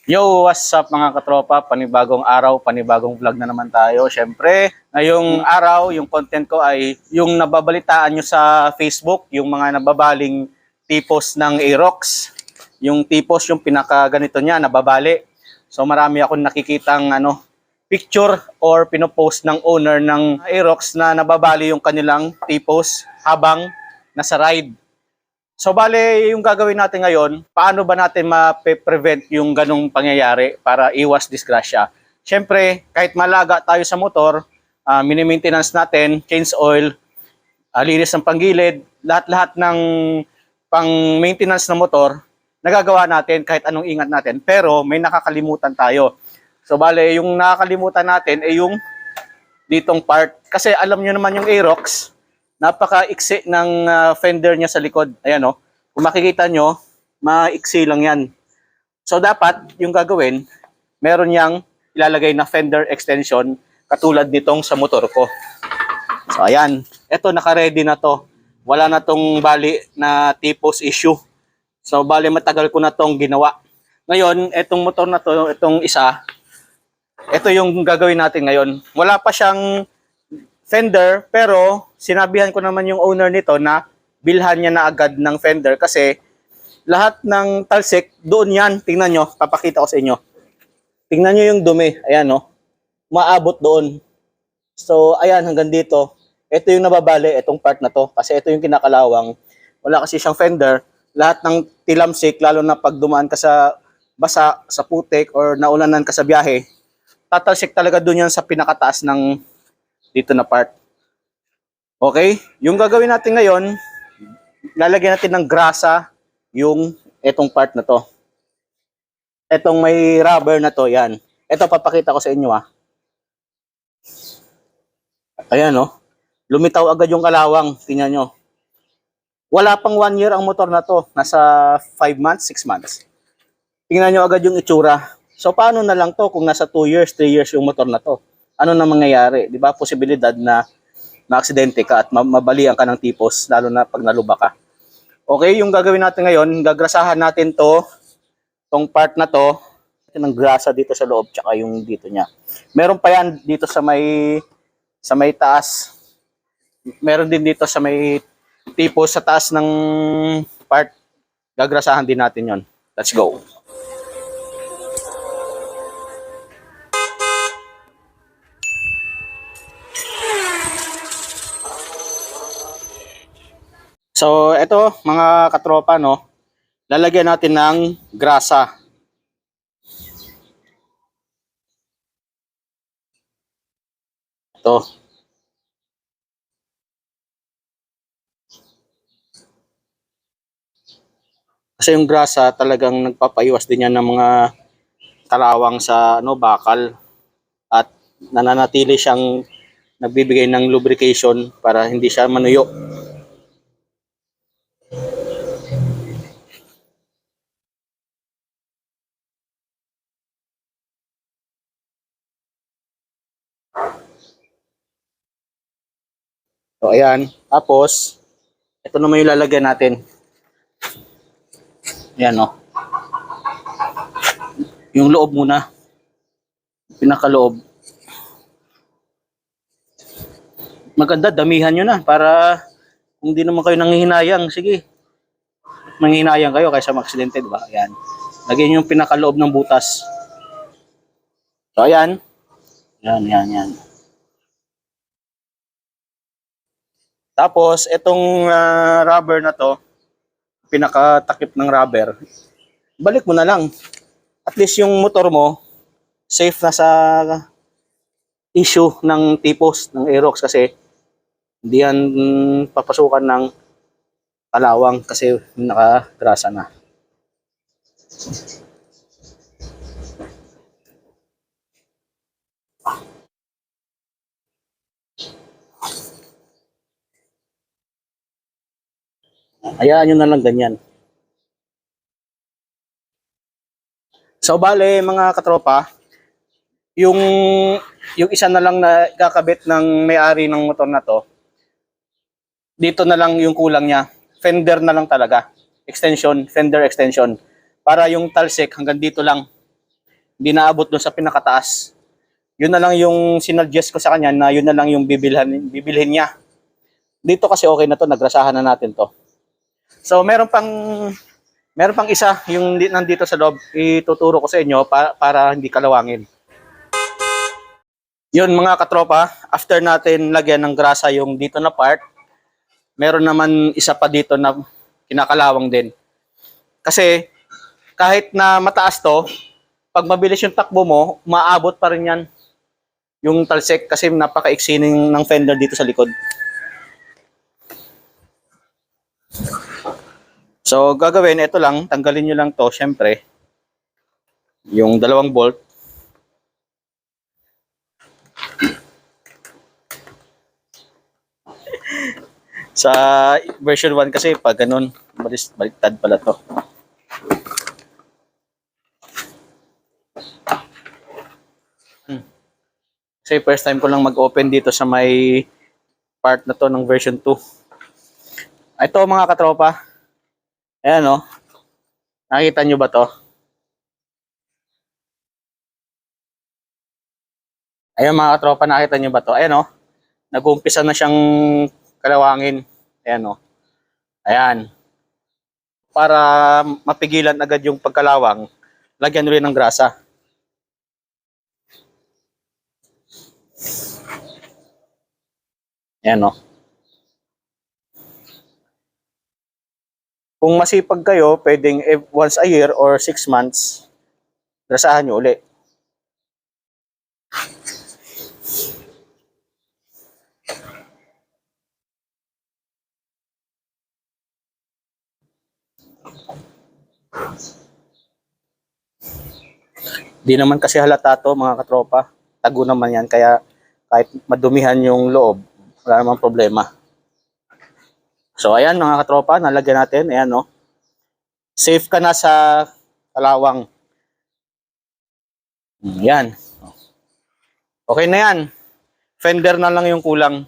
Yo, what's up mga katropa? Panibagong araw, panibagong vlog na naman tayo. Siyempre, ngayong araw, yung content ko ay yung nababalitaan nyo sa Facebook, yung mga nababaling tipos ng Aerox. Yung tipos, yung pinaka ganito niya, nababali. So marami akong nakikitang picture or pinopost ng owner ng Aerox na nababali yung kanilang tipos habang nasa ride. So bale, yung gagawin natin ngayon, paano ba natin ma-prevent yung ganong pangyayari para iwas disgrasya? Siyempre, kahit malaga tayo sa motor, mini-maintenance natin, change oil, linis ng panggilid, lahat-lahat ng pang-maintenance ng motor, nagagawa natin kahit anong ingat natin. Pero may nakakalimutan tayo. So bale, yung nakakalimutan natin ay yung ditong part. Kasi alam nyo naman yung Aerox, napaka-iksi ng fender niya sa likod. Ayan o. Kung makikita nyo, maiksi lang yan. So dapat, yung gagawin, meron niyang ilalagay na fender extension katulad nitong sa motor ko. So ayan. Ito, naka-ready na to. Wala na tong bali na tipos issue. So bali, matagal ko na tong ginawa. Ngayon, itong motor na to, itong isa, ito yung gagawin natin ngayon. Wala pa siyang fender, pero sinabihan ko naman yung owner nito na bilhan niya na agad ng fender kasi lahat ng talsik doon yan. Tingnan nyo, papakita ko sa inyo. Tingnan nyo yung dumi. Ayan no, maabot doon. So ayan, hanggang dito. Ito yung nababali, itong part na to. Kasi ito yung kinakalawang. Wala kasi siyang fender. Lahat ng tilamsik, lalo na pag dumaan ka sa basa, sa putik, or naulanan ka sa biyahe, tatalsik talaga doon yan sa pinakataas ng dito na part. Okay? Yung gagawin natin ngayon, lalagyan natin ng grasa yung etong part na to. Etong may rubber na to, yan. Ito, papakita ko sa inyo Ayan lumitaw agad yung kalawang. Tingnan nyo. Wala pang 1 year ang motor na to. Nasa 5 months, 6 months. Tingnan nyo agad yung itsura. So, paano na lang to kung nasa 2 years, 3 years yung motor na to? Ano na mangyayari? Di ba? Posibilidad na na-aksidente ka at mabalian ka ng tipos, lalo na pag naluba ka. Okay, yung gagawin natin ngayon, gagrasahan natin tong part na to, ng grasa dito sa loob, tsaka yung dito niya. Meron pa yan dito sa may taas. Meron din dito sa may tipos sa taas ng part. Gagrasahan din natin yon. Let's go. So, ito mga katropa, lalagyan natin ng grasa. Ito. Kasi yung grasa talagang nagpapaiwas din yan ng mga kalawang sa bakal, at nananatili siyang nagbibigay ng lubrication para hindi siya manuyo. So ayan, tapos ito naman yung lalagyan natin. Ayan yung loob muna. Pinakaloob. Maganda, damihan nyo na para kung di naman kayo nanghihinayang, sige. Manghihinayang kayo kaysa ma-aksidente, diba? Ayan. Lagyan nyo yung pinakaloob ng butas. So ayan. Yan. Tapos, itong rubber na to, pinakatakip ng rubber, balik mo na lang. At least yung motor mo, safe na sa issue ng tipos ng Aerox kasi hindi yan papasukan ng kalawang kasi nakagrasa na. Hayaan nyo na lang ganyan. So bale mga katropa, yung isa na lang na kakabit ng may-ari ng motor na to, dito na lang yung kulang niya. Fender na lang talaga. Extension, fender extension. Para yung talsik hanggang dito lang. Hindi naabot doon sa pinakataas. Yun na lang yung sinuggest ko sa kanya na yun na lang yung bibilhin niya. Dito kasi okay na to, nagrasahan na natin to. So meron pang isa yung nandito sa loob, ituturo ko sa inyo para hindi kalawangin. Yun mga katropa, after natin lagyan ng grasa yung dito na part, meron naman isa pa dito na kinakalawang din. Kasi kahit na mataas to, pag mabilis yung takbo mo, maabot pa rin yan yung talsik kasi napaka-iksi ng fender dito sa likod. So gagawin, ito lang, tanggalin nyo lang to, syempre, yung dalawang bolt. Sa version 1 kasi pag ganun, baliktad pala to. Kasi first time ko lang mag-open dito sa may part na to ng version 2. Ito mga katropa. Ayan o. Nakita nyo ba to? Ayan mga katropa, nakita nyo ba to? Ayan o. Nag-uumpisa na siyang kalawangin. Ayan o. Ayan. Para mapigilan agad yung pagkalawang, lagyan rin ng grasa. Ayan o. Kung masipag kayo, pwedeng once a year or 6 months, grasahan nyo uli. Di naman kasi halata to mga katropa. Tago naman yan, kaya kahit madumihan yung loob, wala namang problema. So ayan mga katropa, nalagyan natin. Ayan no. Safe ka na sa kalawang. Ayan. Okay na yan. Fender na lang yung kulang.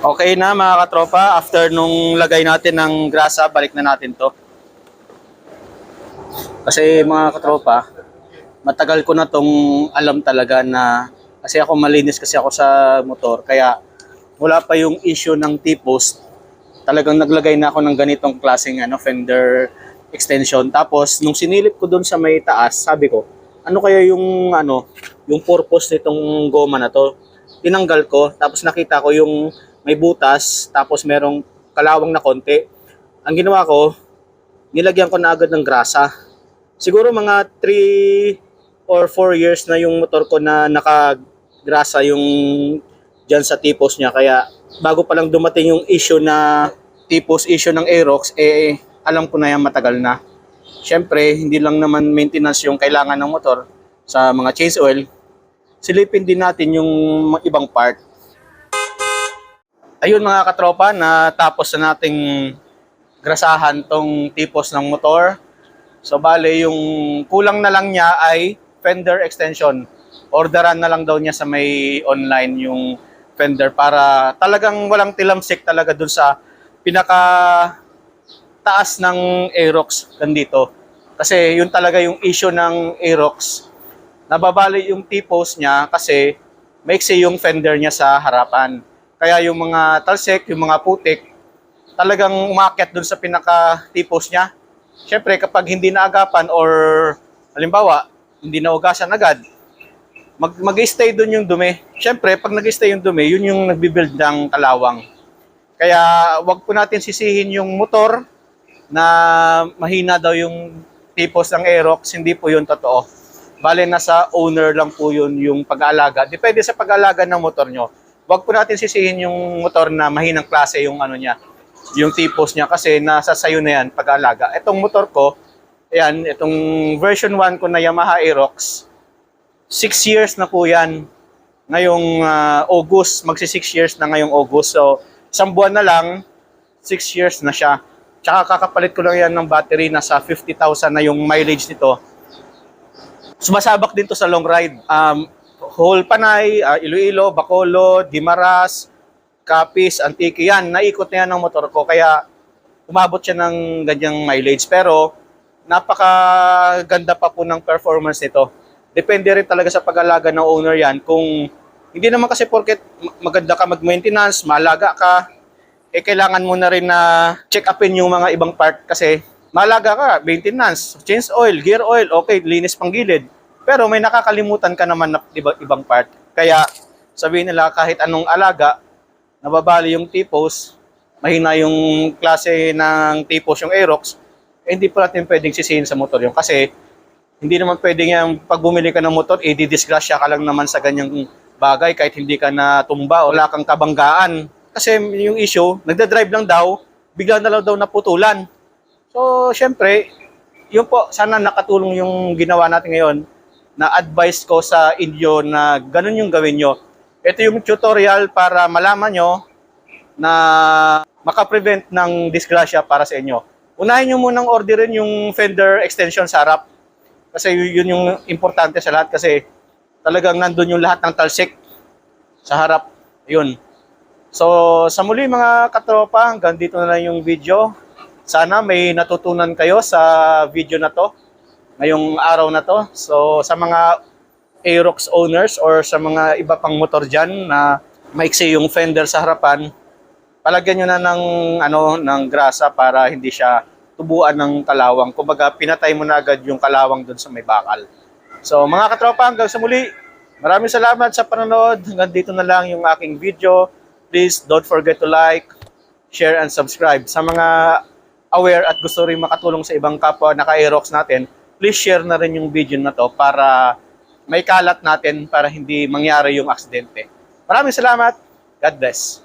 Okay na mga katropa, after nung lagay natin ng grasa, balik na natin to. Kasi mga katropa, matagal ko na tong alam talaga na, kasi ako malinis kasi ako sa motor, kaya wala pa yung issue ng T-post, talagang naglagay na ako ng ganitong klaseng fender extension. Tapos nung sinilip ko doon sa may taas, sabi ko, ano kaya yung yung purpose nitong goma na to? Tinanggal ko, tapos nakita ko yung may butas, tapos merong kalawang na konti. Ang ginawa ko, nilagyan ko na agad ng grasa. Siguro mga 3 or 4 years na yung motor ko na nakagrasa yung dyan sa T-post niya. Kaya bago pa lang dumating yung issue na T-post issue ng Aerox, alam ko na yan matagal na. Siyempre, hindi lang naman maintenance yung kailangan ng motor sa mga change oil. Silipin din natin yung ibang part. Ayun mga katropa, natapos na nating grasahan tong T-post ng motor. So bale, yung kulang na lang niya ay fender extension. Orderan na lang daw niya sa may online yung fender para talagang walang tilamsik talaga dun sa pinaka taas ng Aerox ganito. Kasi yun talaga yung issue ng Aerox. Nababali yung T-post niya kasi maiksi yung fender niya sa harapan. Kaya yung mga talsik, yung mga putik, talagang umakyat dun sa pinaka T-post niya. Siyempre, kapag hindi naagapan or halimbawa, hindi naugasan agad, mag-stay dun yung dumi. Siyempre, pag nag-stay yung dumi, yun yung nagbibuild ng kalawang. Kaya wag po natin sisihin yung motor na mahina daw yung T-post ng Aerox. Hindi po yun totoo. Bale, nasa owner lang po yun yung pag-aalaga. Depende sa pag-aalaga ng motor nyo. Wag po natin sisihin yung motor na mahinang klase yung niya, yung T-post niya, kasi nasa sayo na yan pag-aalaga. Itong motor ko, ayan, itong version 1 ko na Yamaha Aerox, 6 years na po yan. Ngayong August, magsi 6 years na ngayong August. So, isang buwan na lang, 6 years na siya. Tsaka kakapalit ko lang yan ng battery, nasa 50,000 na yung mileage nito. Sumasabak din to sa long ride. Whole Panay, Iloilo, Bacolod, Guimaras, Capiz, Antique, yan, naikot na yan ng motor ko, kaya umabot siya ng ganyang mileage. Pero napakaganda pa po ng performance nito. Depende rin talaga sa pag-alaga ng owner yan. Kung hindi naman kasi porket maganda ka mag-maintenance, malaga ka, kailangan mo na rin na check upin yung mga ibang part kasi malaga ka, maintenance, change oil, gear oil, okay, linis pang gilid. Pero may nakakalimutan ka naman na ibang part. Kaya sabihin nila kahit anong alaga, nababali yung T-post, mahina yung klase ng T-post yung Aerox, hindi pa natin pwedeng sisihin sa motor yun. Kasi hindi naman pwedeng yung pag bumili ka ng motor, di-disgrasya ka lang naman sa ganyang bagay kahit hindi ka na tumba o wala kang kabanggaan. Kasi yung issue, nagda-drive lang daw, bigla na lang daw naputulan. So, syempre, yun po, sana nakatulong yung ginawa natin ngayon na advice ko sa inyo na ganun yung gawin nyo. Ito yung tutorial para malaman nyo na makaprevent ng disgrasya para sa inyo. Unahin nyo munang orderin yung fender extension sa harap. Kasi yun yung importante sa lahat kasi talagang nandun yung lahat ng talsik sa harap. Yun. So, sa muli mga katropa, hanggang dito na lang yung video. Sana may natutunan kayo sa video na to, ngayong araw na to. So, sa mga Aerox owners or sa mga iba pang motor dyan na maiksi yung fender sa harapan, palagyan nyo na ng grasa para hindi siya tubuan ng kalawang. Kumbaga, pinatay mo na agad yung kalawang dun sa may bakal. So, mga katropa, hanggang sa muli, maraming salamat sa panonood. Hanggang dito na lang yung aking video. Please don't forget to like, share, and subscribe. Sa mga aware at gusto rin makatulong sa ibang kapwa naka-Aerox natin, please share na rin yung video na to para may kalat natin para hindi mangyari yung aksidente. Maraming salamat. God bless.